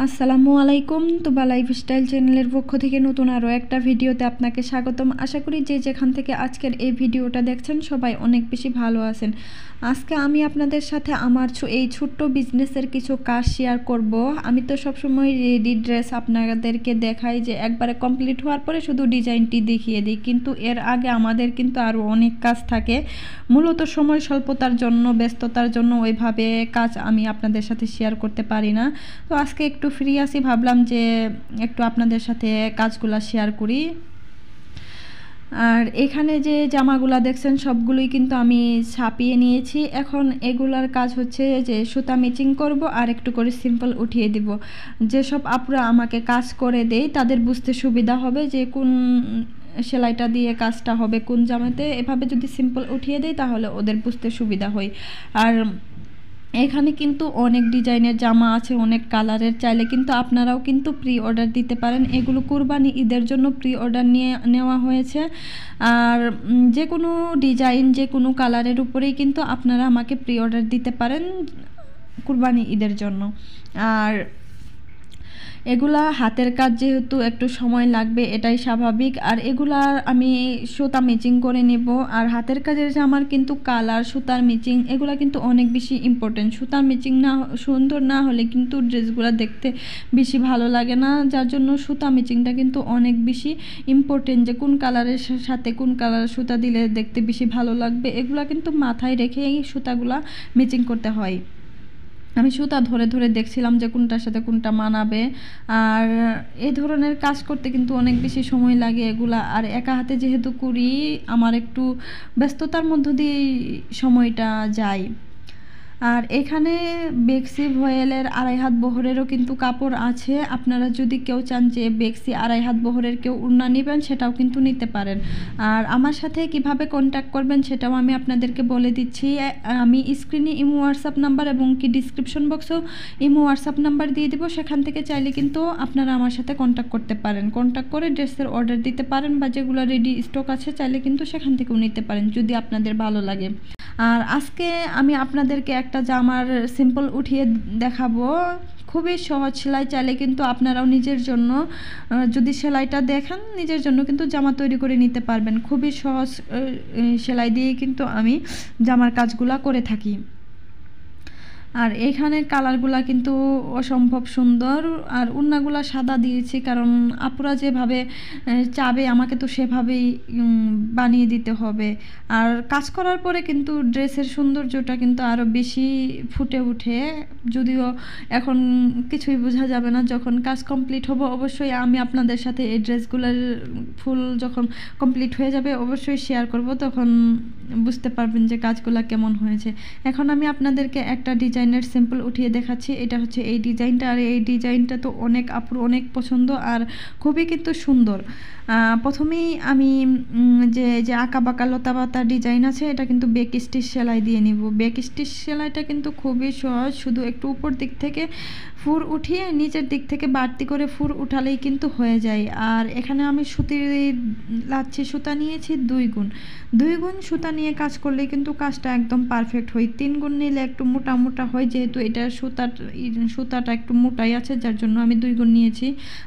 আসসালামু আলাইকুম। তুবা লাইফস্টাইল চ্যানেলের পক্ষ থেকে নতুন আরও একটা ভিডিওতে আপনাকে স্বাগতম। আশা করি যে যেখান থেকে আজকের এই ভিডিওটা দেখছেন সবাই অনেক বেশি ভালো আছেন। আজকে আমি আপনাদের সাথে আমার এই ছোট্ট বিজনেসের কিছু কাজ শেয়ার করব। আমি তো সবসময় রেডি ড্রেস আপনাদেরকে দেখাই যে একবারে কমপ্লিট হওয়ার পরে শুধু ডিজাইনটি দেখিয়ে দিই, কিন্তু এর আগে আমাদের কিন্তু আরও অনেক কাজ থাকে। মূলত সময় স্বল্পতার জন্য, ব্যস্ততার জন্য ওইভাবে কাজ আমি আপনাদের সাথে শেয়ার করতে পারি না। তো আজকে একটু ফ্রি আছি, ভাবলাম যে একটু আপনাদের সাথে কাজগুলো শেয়ার করি। আর এখানে যে জামাগুলা দেখছেন সবগুলোই কিন্তু আমি ছাপিয়ে নিয়েছি। এখন এগুলার কাজ হচ্ছে যে সুতা ম্যাচিং করব আর একটু করে সিম্পল উঠিয়ে দিব। যেসব আপুরা আমাকে কাজ করে দেয় তাদের বুঝতে সুবিধা হবে যে কোন সেলাইটা দিয়ে কাজটা হবে কোন জামাতে। এভাবে যদি সিম্পল উঠিয়ে দেয় তাহলে ওদের বুঝতে সুবিধা হয়। আর এখানে কিন্তু অনেক ডিজাইনের জামা আছে, অনেক কালারের। চাইলে কিন্তু আপনারাও কিন্তু প্রি অর্ডার দিতে পারেন। এগুলো কুরবানি ঈদের জন্য প্রি অর্ডার নেওয়া হয়েছে। আর যে কোনো ডিজাইন, যে কোনো কালারের উপরেই কিন্তু আপনারা আমাকে প্রি অর্ডার দিতে পারেন কুরবানি ঈদের জন্য। আর এগুলা হাতের কাজ, যেহেতু একটু সময় লাগবে এটাই স্বাভাবিক। আর এগুলার আমি সুতা ম্যাচিং করে নেব। আর হাতের কাজের জামার কিন্তু কালার, সুতার ম্যাচিং এগুলা কিন্তু অনেক বেশি ইম্পর্টেন্ট। সুতার ম্যাচিং না সুন্দর না হলে কিন্তু ড্রেসগুলো দেখতে বেশি ভালো লাগে না, যার জন্য সুতা ম্যাচিংটা কিন্তু অনেক বেশি ইম্পর্টেন্ট। যে কোন কালারের সাথে কোন কালারের সুতা দিলে দেখতে বেশি ভালো লাগবে এগুলা কিন্তু মাথায় রেখেই সুতাগুলা ম্যাচিং করতে হয়। আমি সুতা ধরে ধরে দেখছিলাম যে কোনটার সাথে কোনটা মানাবে। আর এই ধরনের কাজ করতে কিন্তু অনেক বেশি সময় লাগে এগুলা। আর একা হাতে যেহেতু করি আমার একটু ব্যস্ততার মধ্য দিয়েই সময়টা যায়। আর এখানে বেক্সি ভয়েলের 2.5 হাত বহরেরও কিন্তু কাপড় আছে। আপনারা যদি কেউ চান যে বেক্সি 2.5 হাত বহরের কেউ ওড়না নেবেন সেটাও কিন্তু নিতে পারেন। আর আমার সাথে কিভাবে কন্ট্যাক্ট করবেন সেটাও আমি আপনাদেরকে বলে দিচ্ছি। আমি স্ক্রিনে ইমো হোয়াটসঅ্যাপ নাম্বার এবং কি ডিসক্রিপশন বক্সেও ইমো হোয়াটসঅ্যাপ নাম্বার দিয়ে দেবো। সেখান থেকে চাইলে কিন্তু আপনারা আমার সাথে কন্ট্যাক্ট করতে পারেন। কন্ট্যাক্ট করে ড্রেসের অর্ডার দিতে পারেন, বা যেগুলো রেডি স্টক আছে চাইলে কিন্তু সেখান থেকেও নিতে পারেন যদি আপনাদের ভালো লাগে। আর আজকে আমি আপনাদেরকে একটা জামার সিম্পল উঠিয়ে দেখাবো। খুবই সহজ সেলাই, চাইলে কিন্তু আপনারাও নিজের জন্য যদি সেলাইটা দেখেন নিজের জন্য কিন্তু জামা তৈরি করে নিতে পারবেন। খুবই সহজ সেলাই দিয়ে কিন্তু আমি জামার কাজগুলা করে থাকি। আর এইখানে কালারগুলা কিন্তু অসম্ভব সুন্দর। আর ওড়নাগুলা সাদা দিয়েছি কারণ আপুরা যেভাবে চাবে আমাকে তো সেভাবেই বানিয়ে দিতে হবে। আর কাজ করার পরে কিন্তু ড্রেসের সৌন্দর্যটা কিন্তু আরও বেশি ফুটে ওঠে। যদিও এখন কিছুই বোঝা যাবে না, যখন কাজ কমপ্লিট হবে অবশ্যই আমি আপনাদের সাথে এই ড্রেসগুলোর ফুল যখন কমপ্লিট হয়ে যাবে অবশ্যই শেয়ার করব, তখন বুঝতে পারবেন যে কাজগুলো কেমন হয়েছে। এখন আমি আপনাদেরকে একটা ডিজাইনের সিম্পল উঠিয়ে দেখাচ্ছি। এটা হচ্ছে এই ডিজাইনটা। আর এই ডিজাইনটা তো অনেক আপুর অনেক পছন্দ আর খুবই কিন্তু সুন্দর। প্রথমেই আমি যে যে আঁকা বাঁকা লতা পাতা ডিজাইন আছে এটা কিন্তু বেক স্টিচ সেলাই দিয়ে নিব। বেক স্টিচ সেলাইটা কিন্তু খুবই সহজ, শুধু একটু উপর দিক থেকে ফুর উঠিয়ে নিচের দিক থেকে বাড়তি করে ফুর উঠালেই কিন্তু হয়ে যায়। আর এখানে আমি সুতির লাচ্ছি সুতা নিয়েছি 2 গুণ সুতা নিয়ে কাজ করলে কিন্তু কাজটা একদম পারফেক্ট হয়। 3 গুণ নিলে একটু মোটা মোটা হয়, যেহেতু এটা সুতাটা একটু মোটাই আছে যার জন্য আমি 2 গুণ নিয়েছি।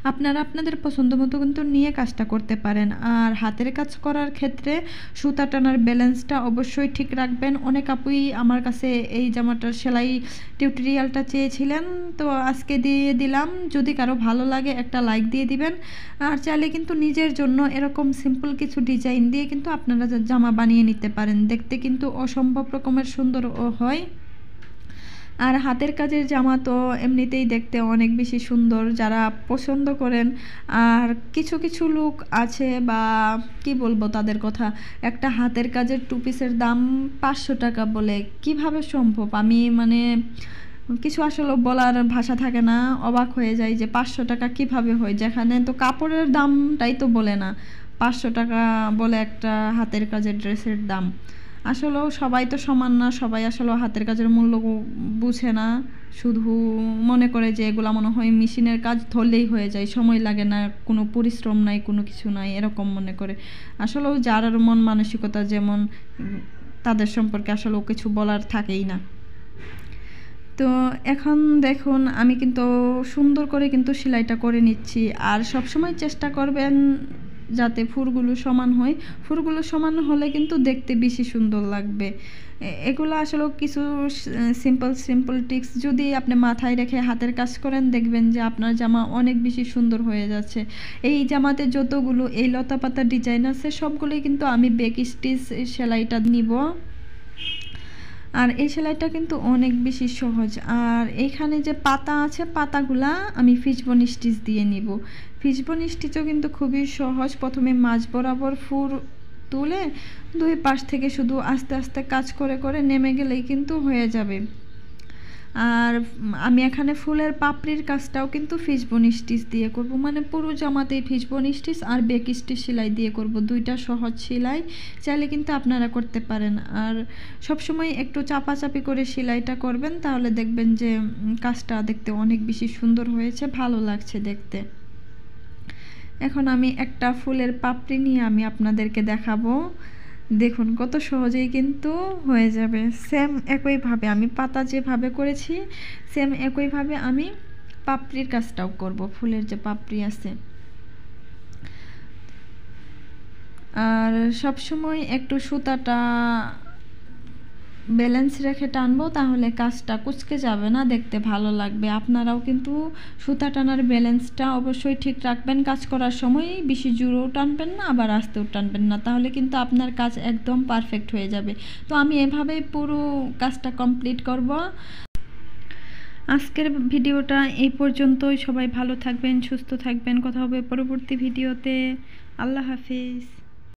আপনারা আপনাদের পছন্দ মতো কিন্তু নিয়ে কাজটা করতে পারেন। আর হাতের কাজ করার ক্ষেত্রে সুতা টানার ব্যালেন্সটা অবশ্যই ঠিক রাখবেন। অনেক আপুই আমার কাছে এই জামাটার সেলাই টিউটোরিয়ালটা চেয়েছিলেন, তো আজকে দিয়ে দিলাম। যদি কারো ভালো লাগে একটা লাইক দিয়ে দিবেন। আর চাইলে কিন্তু নিজের জন্য এরকম সিম্পল কিছু ডিজাইন দিয়ে কিন্তু আপনারা জামা বানিয়ে নিতে পারেন, দেখতে কিন্তু অসম্ভব রকমের সুন্দর হয়। আর হাতের কাজের জামা তো এমনিতেই দেখতে অনেক বেশি সুন্দর, যারা পছন্দ করেন। আর কিছু কিছু লোক আছে, বা কি বলবো তাদের কথা, একটা হাতের কাজের 2 পিসের দাম 500 টাকা বলে। কিভাবে সম্ভব? আমি মানে কিছু আসলে বলার ভাষা থাকে না, অবাক হয়ে যায় যে 500 টাকা কিভাবে হয়, যেখানে তো কাপড়ের দামটাই তো বলে না, 500 টাকা বলে একটা হাতের কাজের ড্রেসের দাম। আসলেও সবাই তো সমান না, সবাই আসলে হাতের কাজের মূল্য বুঝে না। শুধু মনে করে যে এগুলা মনে হয় মেশিনের কাজ, ধরলেই হয়ে যায়, সময় লাগে না, কোনো পরিশ্রম নাই, কোনো কিছু নাই, এরকম মনে করে। আসলেও যার মন মানসিকতা যেমন তাদের সম্পর্কে আসলেও কিছু বলার থাকেই না। তো এখন দেখুন আমি কিন্তু সুন্দর করে কিন্তু সেলাইটা করে নিচ্ছি। আর সবসময় চেষ্টা করবেন যাতে ফুলগুলো সমান হয়। ফুলগুলো সমান হলে কিন্তু দেখতে বেশি সুন্দর লাগবে। এগুলো আসলে কিছু সিম্পল ট্রিক্স যদি আপনি মাথায় রেখে হাতের কাজ করেন, দেখবেন যে আপনার জামা অনেক বেশি সুন্দর হয়ে যাচ্ছে। এই জামাতে যতগুলো এই লতাপাতা ডিজাইন আছে সবগুলোই কিন্তু আমি ব্যাক স্টিচ সেলাইটা নিব। আর এই সেলাইটা কিন্তু অনেক বেশি সহজ। আর এইখানে যে পাতা আছে পাতাগুলা আমি ফিশবোন স্টিচ দিয়ে নিব। ফিশবোন স্টিচও কিন্তু খুবই সহজ। প্রথমে মাঝ বরাবর ফুল তুলে দুই পাশ থেকে শুধু আস্তে আস্তে কাজ করে করে নেমে গেলেই কিন্তু হয়ে যাবে। আর আমি এখানে ফুলের পাপড়ির কাজটাও কিন্তু ফিশবোন স্টিচ দিয়ে করব, মানে পুরো জামাতেই ফিশবোন স্টিচ আর ব্যাক স্টিচ সেলাই দিয়ে করব। দুইটা সহজ সেলাই, চাইলে কিন্তু আপনারা করতে পারেন। আর সবসময় একটু চাপাচাপি করে সেলাইটা করবেন, তাহলে দেখবেন যে কাজটা দেখতে অনেক বেশি সুন্দর হয়েছে, ভালো লাগছে দেখতে। এখন আমি একটা ফুলের পাপড়ি নিয়ে আমি আপনাদেরকে দেখাবো। দেখুন কত সহজেই কিন্তু হয়ে যাবে। সেম একইভাবে আমি পাতা যেভাবে করেছি সেম একইভাবে আমি পাপড়ির কাজটাও করব, ফুলের যে পাপড়ি আছে। আর সবসময় একটু সুতাটা ব্যালেন্স রেখে টানবো, তাহলে কাজটা কুঁচকে যাবে না, দেখতে ভালো লাগবে। আপনারাও কিন্তু সুতা টানার ব্যালেন্সটা অবশ্যই ঠিক রাখবেন। কাজ করার সময় বেশি জোরেও টানবেন না, আবার আস্তেও টানবেন না, তাহলে কিন্তু আপনার কাজ একদম পারফেক্ট হয়ে যাবে। তো আমি এভাবেই পুরো কাজটা কমপ্লিট করব। আজকের ভিডিওটা এই পর্যন্তই। সবাই ভালো থাকবেন, সুস্থ থাকবেন। কথা হবে পরবর্তী ভিডিওতে। আল্লাহ হাফিজ।